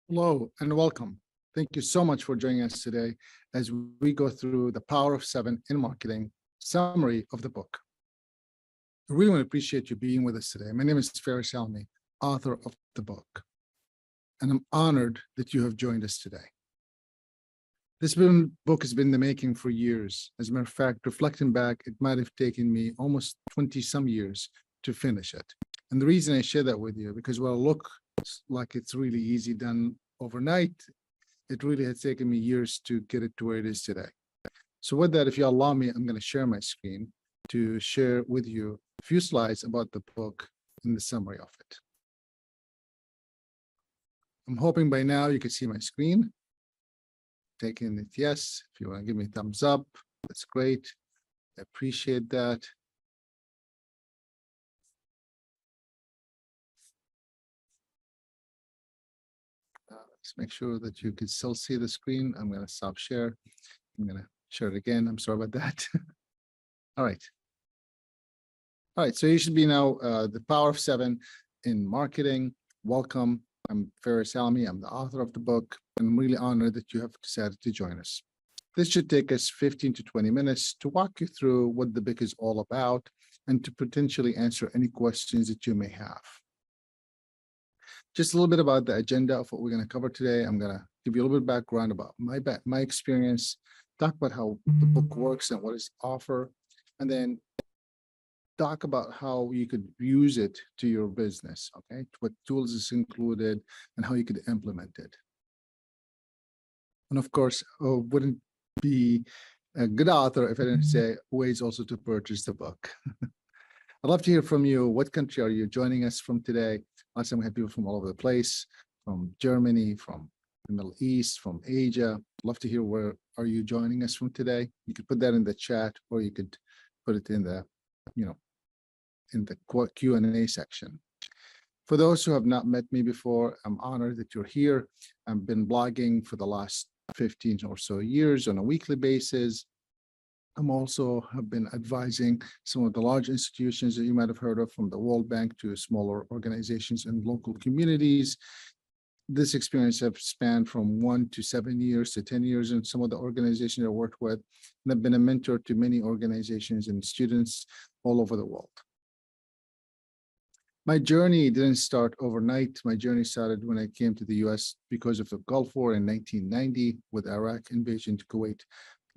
Hello and welcome. Thank you so much for joining us today as we go through the Power of Seven in Marketing summary of the book. I really want to appreciate you being with us today. My name is Faris Alami, author of the book, and I'm honored that you have joined us today. This book has been in the making for years. As a matter of fact, reflecting back, it might have taken me almost 20 some years to finish it. And the reason I share that with you, because while it looks like it's really easy done overnight, it really has taken me years to get it to where it is today. So with that, if you allow me, I'm going to share my screen to share with you a few slides about the book and the summary of it. I'm hoping by now you can see my screen. Taking it yes. If you want to give me a thumbs up, that's great. I appreciate that. Let's make sure that you can still see the screen. I'm going to stop share. I'm going to share it again. I'm sorry about that. All right. All right. So you should be now the Power of Seven in Marketing. Welcome. I'm Faris Alami. I'm the author of the book. I'm really honored that you have decided to join us. This should take us 15 to 20 minutes to walk you through what the book is all about and to potentially answer any questions that you may have. Just a little bit about the agenda of what we're going to cover today. I'm going to give you a little bit of background about my experience, talk about how the book works and what it's offer, and then talk about how you could use it to your business, okay? What tools is included and how you could implement it. And of course, wouldn't be a good author if I didn't say ways also to purchase the book. I'd love to hear from you. What country are you joining us from today? Last time we had people from all over the place, from Germany, from the Middle East, from Asia. I'd love to hear where are you joining us from today. You could put that in the chat, or you could put it in the, in the Q&A section. For those who have not met me before, I'm honored that you're here. I've been blogging for the last 15 or so years on a weekly basis. I'm also have been advising some of the large institutions that you might have heard of, from the World Bank to smaller organizations and local communities. This experience have spanned from 1 to 7 years to 10 years in some of the organizations I worked with, and I've been a mentor to many organizations and students all over the world. My journey didn't start overnight. My journey started when I came to the US because of the Gulf War in 1990 with Iraq invasion to Kuwait.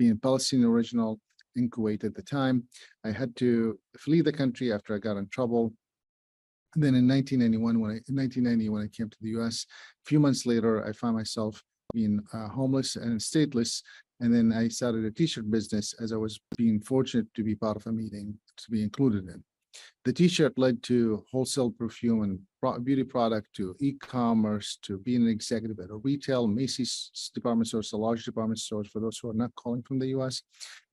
Being a Palestinian original in Kuwait at the time, I had to flee the country after I got in trouble. And then in 1990, when I came to the US, a few months later, I found myself being homeless and stateless. And then I started a t-shirt business as I was being fortunate to be part of a meeting to be included in. The t-shirt led to wholesale perfume and beauty product, to e-commerce, to being an executive at a retail, Macy's department stores, the large department stores for those who are not calling from the US.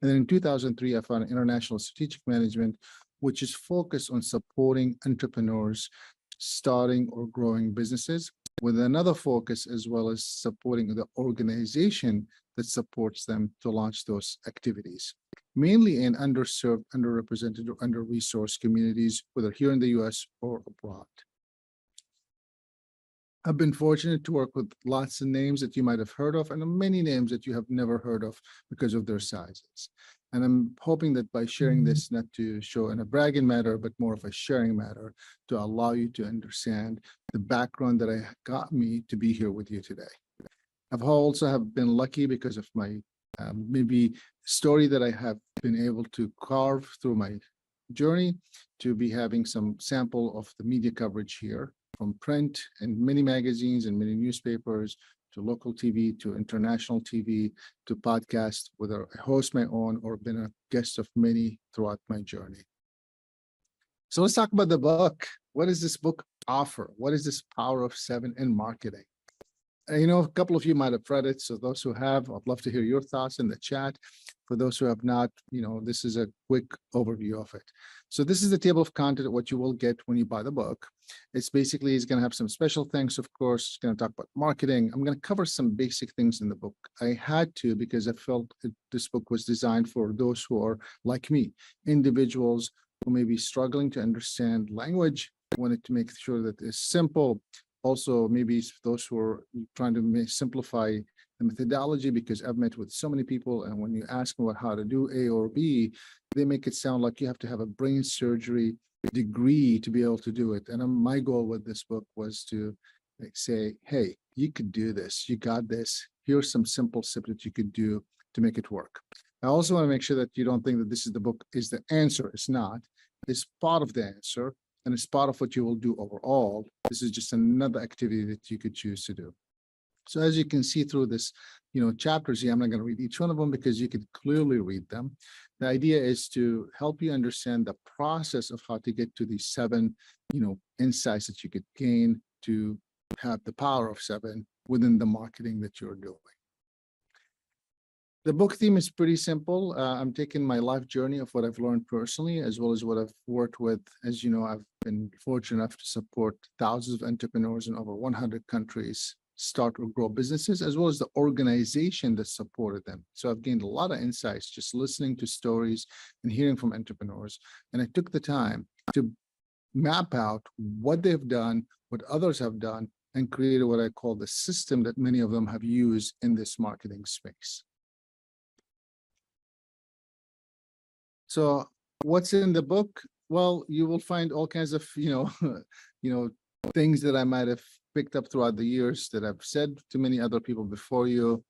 And then in 2003, I found international strategic management, which is focused on supporting entrepreneurs starting or growing businesses, with another focus as well as supporting the organization that supports them to launch those activities, mainly in underserved, underrepresented, or under-resourced communities, whether here in the US or abroad. I've been fortunate to work with lots of names that you might have heard of, and many names that you have never heard of because of their sizes. And I'm hoping that by sharing this, not to show in a bragging matter, but more of a sharing matter, to allow you to understand the background that got me to be here with you today. I've also have been lucky because of my maybe story that I have been able to carve through my journey to be having some sample of the media coverage here, from print and many magazines and many newspapers, to local TV, to international TV, to podcast, whether I host my own or been a guest of many throughout my journey. So let's talk about the book. What does this book offer? What is this Power of Seven in Marketing? A couple of you might have read it. So those who have, I'd love to hear your thoughts in the chat. For those who have not, this is a quick overview of it. So this is the table of content, what you will get when you buy the book. It's going to have some special things, of course. It's going to talk about marketing. I'm going to cover some basic things in the book. I had to, because I felt this book was designed for those who are like me, individuals who may be struggling to understand language, wanted to make sure that it's simple, also maybe those who are trying to simplify the methodology, because I've met with so many people, and when you ask them about how to do A or B, they make it sound like you have to have a brain surgery degree to be able to do it. And my goal with this book was to say, hey, you could do this, you got this. Here's some simple steps that you could do to make it work. I also want to make sure that you don't think that this is the book is the answer. It's not. It's part of the answer, and it's part of what you will do overall. This is just another activity that you could choose to do. So as you can see through this, chapters here, I'm not going to read each one of them because you could clearly read them. The idea is to help you understand the process of how to get to these 7, insights that you could gain to have the power of 7 within the marketing that you're doing. The book theme is pretty simple. I'm taking my life journey of what I've learned personally, as well as what I've worked with. As you know, I've been fortunate enough to support thousands of entrepreneurs in over 100 countries start or grow businesses, as well as the organization that supported them. So I've gained a lot of insights just listening to stories and hearing from entrepreneurs. And I took the time to map out what they've done, what others have done, and created what I call the system that many of them have used in this marketing space. So what's in the book? Well, you will find all kinds of, things that I might have picked up throughout the years that I've said to many other people before you.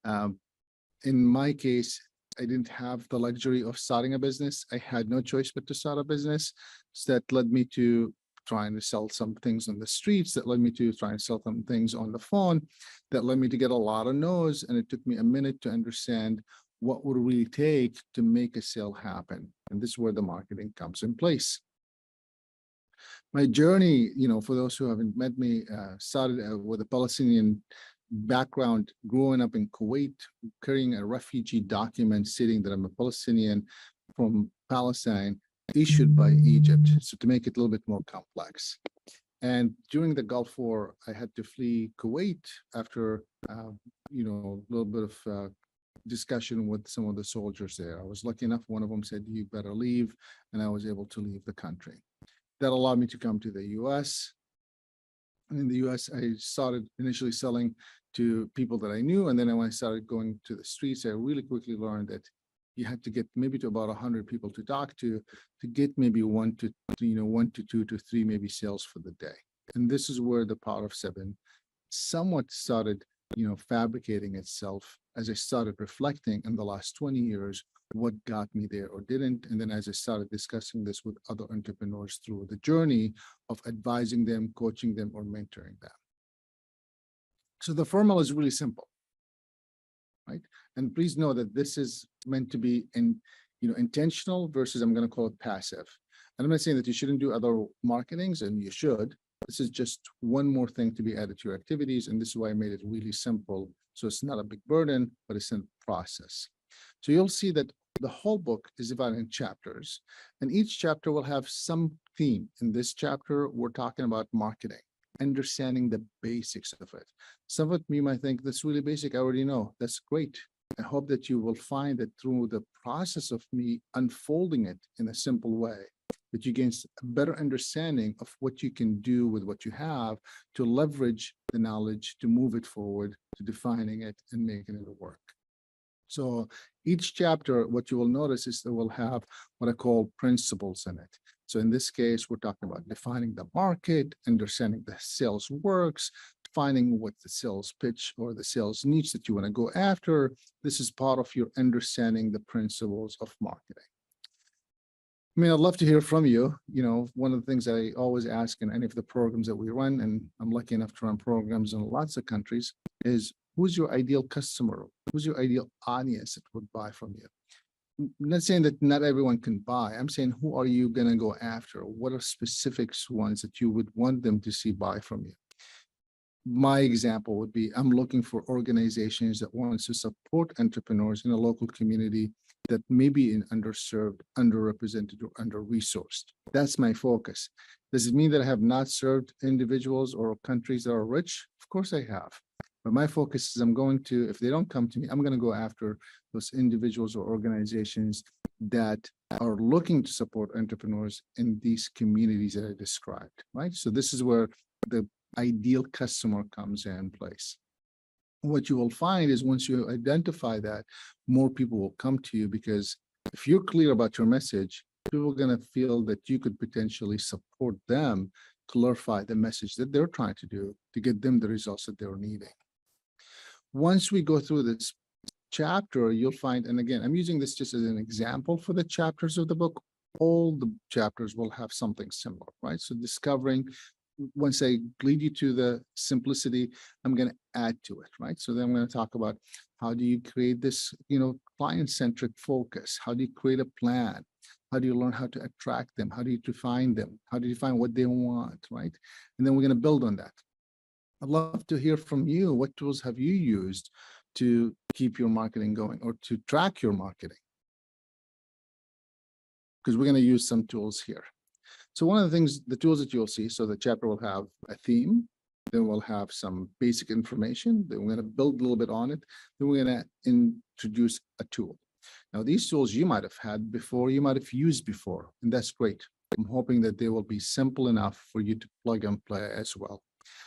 In my case, I didn't have the luxury of starting a business. I had no choice but to start a business. So that led me to trying to sell some things on the streets, that led me to trying to sell some things on the phone, that led me to get a lot of no's. And it took me a minute to understand what would it really take to make a sale happen. And this is where the marketing comes in place. My journey, for those who haven't met me, started with a Palestinian background, growing up in Kuwait, carrying a refugee document stating that I'm a Palestinian from Palestine, issued by Egypt. So to make it a little bit more complex. And during the Gulf War, I had to flee Kuwait after, a little bit of discussion with some of the soldiers there. I was lucky enough, one of them said, you better leave, and I was able to leave the country. That allowed me to come to the US. And in the US, I started initially selling to people that I knew. And then when I started going to the streets, I really quickly learned that you had to get maybe to about 100 people to talk to get maybe 1 to 2 to 3 maybe sales for the day. And this is where the power of 7 somewhat started fabricating itself as I started reflecting in the last 20 years what got me there or didn't. And then as I started discussing this with other entrepreneurs through the journey of advising them, coaching them, or mentoring them. So the formula is really simple, right? And please know that this is meant to be intentional versus, I'm going to call it, passive. And I'm not saying that you shouldn't do other marketings, and you should. This is just one more thing to be added to your activities. And this is why I made it really simple. So it's not a big burden, but it's a process. So you'll see that the whole book is divided in chapters, and each chapter will have some theme. In this chapter, we're talking about marketing, understanding the basics of it. Some of it you might think that's really basic. I already know. That's great. I hope that you will find that through the process of me unfolding it in a simple way, that you gain a better understanding of what you can do with what you have to leverage the knowledge to move it forward, to defining it and making it work. So each chapter, what you will notice is that will have what I call principles in it. So in this case, we're talking about defining the market, understanding the sales works, finding what the sales pitch or the sales niche that you want to go after. This is part of your understanding the principles of marketing. I mean, I'd love to hear from you. One of the things I always ask in any of the programs that we run, and I'm lucky enough to run programs in lots of countries, is who's your ideal customer? Who's your ideal audience that would buy from you? I'm not saying that not everyone can buy. I'm saying, who are you going to go after? What are specifics ones that you would want them to see buy from you? My example would be, I'm looking for organizations that want to support entrepreneurs in a local community that may be in underserved, underrepresented, or under-resourced. That's my focus. Does it mean that I have not served individuals or countries that are rich? Of course I have. But my focus is if they don't come to me, I'm going to go after those individuals or organizations that are looking to support entrepreneurs in these communities that I described, right? So this is where the ideal customer comes in place. What you will find is once you identify that, more people will come to you, because if you're clear about your message, people are going to feel that you could potentially support them, clarify the message that they're trying to do to get them the results that they're needing. Once we go through this chapter, you'll find, and again, I'm using this just as an example for the chapters of the book, all the chapters will have something similar, right? So discovering, once I lead you to the simplicity, I'm going to add to it, right? So then I'm going to talk about how do you create this, client-centric focus? How do you create a plan? How do you learn how to attract them? How do you define them? How do you define what they want, right? And then we're going to build on that. I'd love to hear from you. What tools have you used to keep your marketing going or to track your marketing? Because we're going to use some tools here. So one of the things, the tools that you'll see, so the chapter will have a theme, then we'll have some basic information, then we're going to build a little bit on it, then we're going to introduce a tool. Now, these tools you might have had before, you might have used before, and that's great. I'm hoping that they will be simple enough for you to plug and play as well.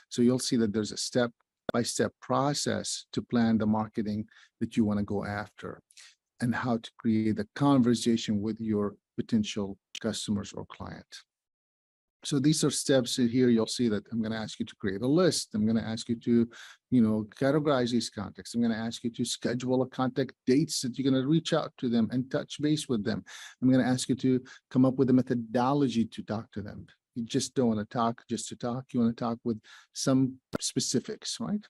So you'll see that there's a step-by-step process to plan the marketing that you want to go after and how to create a conversation with your potential customers or client. So these are steps here. You'll see that I'm going to ask you to create a list. I'm going to ask you to, categorize these contacts. I'm going to ask you to schedule a contact dates that you're going to reach out to them and touch base with them. I'm going to ask you to come up with a methodology to talk to them. You just don't want to talk just to talk. You want to talk with some specifics, right?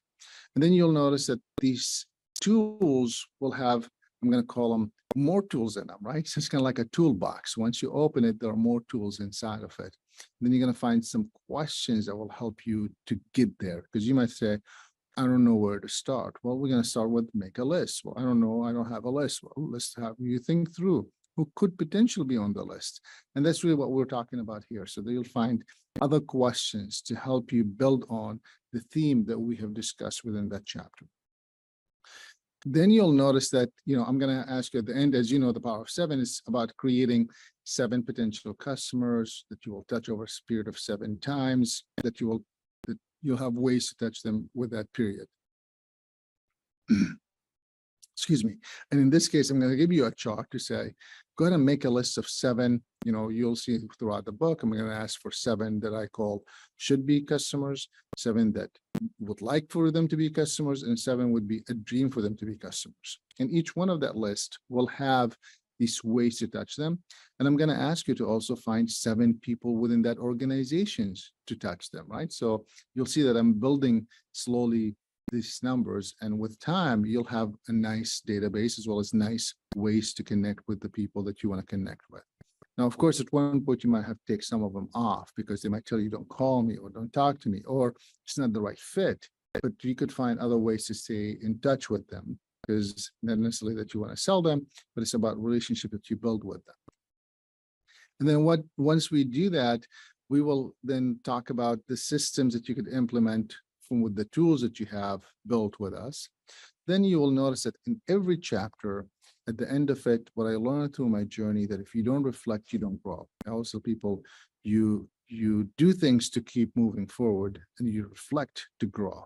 And then you'll notice that these tools will have, I'm going to call them more tools in them, right? So it's kind of like a toolbox. Once you open it, there are more tools inside of it. Then you're going to find some questions that will help you to get there, because you might say, I don't know where to start. Well, we're going to start with make a list. Well, I don't know. I don't have a list. Well, let's have you think through who could potentially be on the list. And that's really what we're talking about here. So that you'll find other questions to help you build on the theme that we have discussed within that chapter. Then you'll notice that, I'm going to ask you at the end, as you know, the power of 7 is about creating 7 potential customers that you will touch over a period of 7 times, that you'll have ways to touch them with that period. Excuse me. And in this case, I'm going to give you a chart to say, go ahead and make a list of 7. You'll see throughout the book, I'm going to ask for 7 that I call should be customers, 7 that would like for them to be customers, and 7 would be a dream for them to be customers. And each one of that list will have these ways to touch them. And I'm going to ask you to also find 7 people within that organizations to touch them, right? So you'll see that I'm building slowly these numbers, and with time you'll have a nice database as well as nice ways to connect with the people that you want to connect with. Now, of course, at one point you might have to take some of them off because they might tell you don't call me or don't talk to me, or it's not the right fit, but you could find other ways to stay in touch with them, because not necessarily that you want to sell them, but it's about relationship that you build with them. And then once we do that, we will then talk about the systems that you could implement with the tools that you have built with us. Then you will notice that in every chapter, at the end of it, what I learned through my journey, that if you don't reflect, you don't grow. I always tell people, you do things to keep moving forward, and you reflect to grow.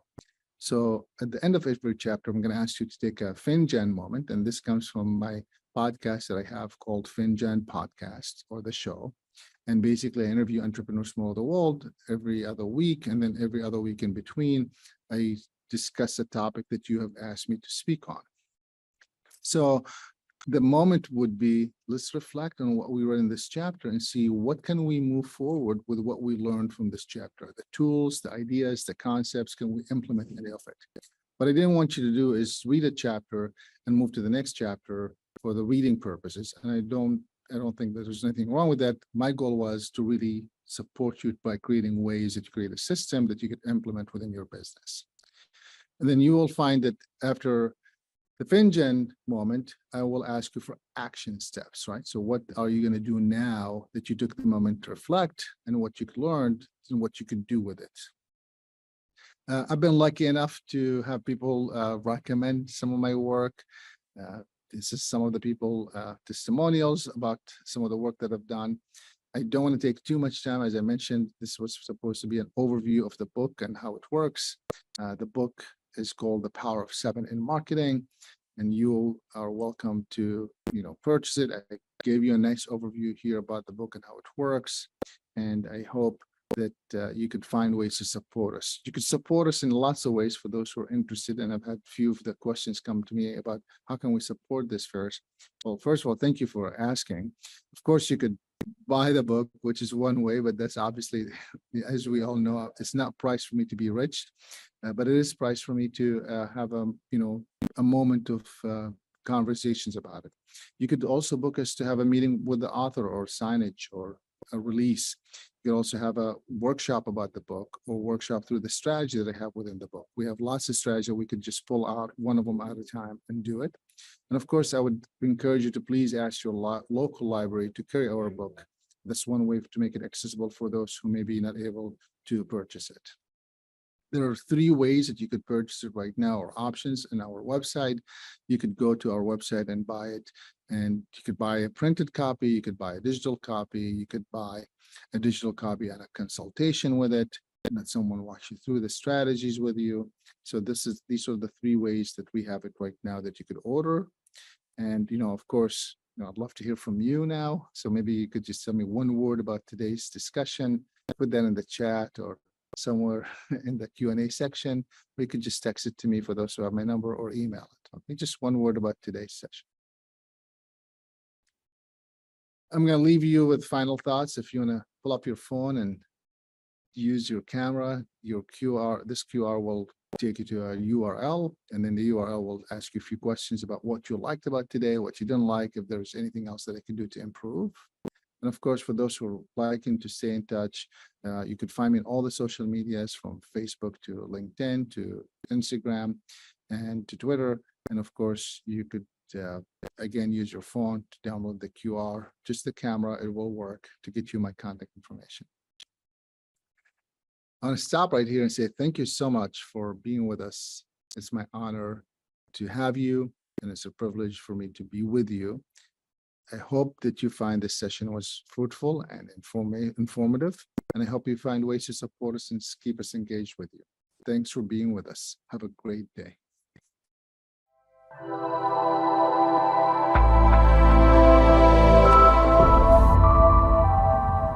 So at the end of every chapter, I'm going to ask you to take a FinGen moment, and this comes from my podcast that I have called FinGen Podcast, or the show. And basically, I interview entrepreneurs from all over the world every other week. And then every other week in between, I discuss a topic that you have asked me to speak on. So the moment would be, let's reflect on what we read in this chapter and see what can we move forward with what we learned from this chapter. The tools, the ideas, the concepts, can we implement any of it? What I didn't want you to do is read a chapter and move to the next chapter for the reading purposes. And I don't think that there's anything wrong with that. My goal was to really support you by creating ways that you create a system that you could implement within your business. And then you will find that after the FinGen moment, I will ask you for action steps, right? So what are you going to do now that you took the moment to reflect, and what you learned and what you can do with it? I've been lucky enough to have people recommend some of my work. This is some of the people testimonials about some of the work that I've done. I don't want to take too much time. As I mentioned, this was supposed to be an overview of the book and how it works. The book is called The Power of Seven in Marketing, and you are welcome to, purchase it. I gave you a nice overview here about the book and how it works, and I hope that you could find ways to support us. You could support us in lots of ways for those who are interested, and I've had a few of the questions come to me about how can we support this first. Well, first of all, thank you for asking. Of course, you could buy the book, which is one way, but that's obviously, as we all know, it's not priced for me to be rich, but it is priced for me to have a moment of conversations about it. You could also book us to have a meeting with the author or signage or a release. You could also have a workshop about the book or workshop through the strategy that I have within the book. We have lots of strategy. We could just pull out one of them at a time and do it. And of course, I would encourage you to please ask your local library to carry our book. That's one way to make it accessible for those who may be not able to purchase it. There are 3 ways that you could purchase it right now, or options on our website. You could go to our website and buy it, and you could buy a printed copy, you could buy a digital copy, you could buy a digital copy and a consultation with it, and that someone walks you through the strategies with you. So these are the 3 ways that we have it right now that you could order. And, of course, I'd love to hear from you now. So maybe you could just tell me one word about today's discussion, put that in the chat or somewhere in the Q&A section, or you could just text it to me for those who have my number, or email it. Okay, just one word about today's session. I'm going to leave you with final thoughts. If you want to pull up your phone and use your camera, this QR will take you to a URL, and then the URL will ask you a few questions about what you liked about today, what you didn't like, if there's anything else that I can do to improve. And of course, for those who are liking to stay in touch, you could find me in all the social medias, from Facebook to LinkedIn to Instagram and to Twitter. And of course, you could, again, use your phone to download the QR, just the camera, it will work to get you my contact information. I want to stop right here and say thank you so much for being with us. It's my honor to have you, and it's a privilege for me to be with you. I hope that you find this session was fruitful and informative, and I hope you find ways to support us and keep us engaged with you. Thanks for being with us. Have a great day.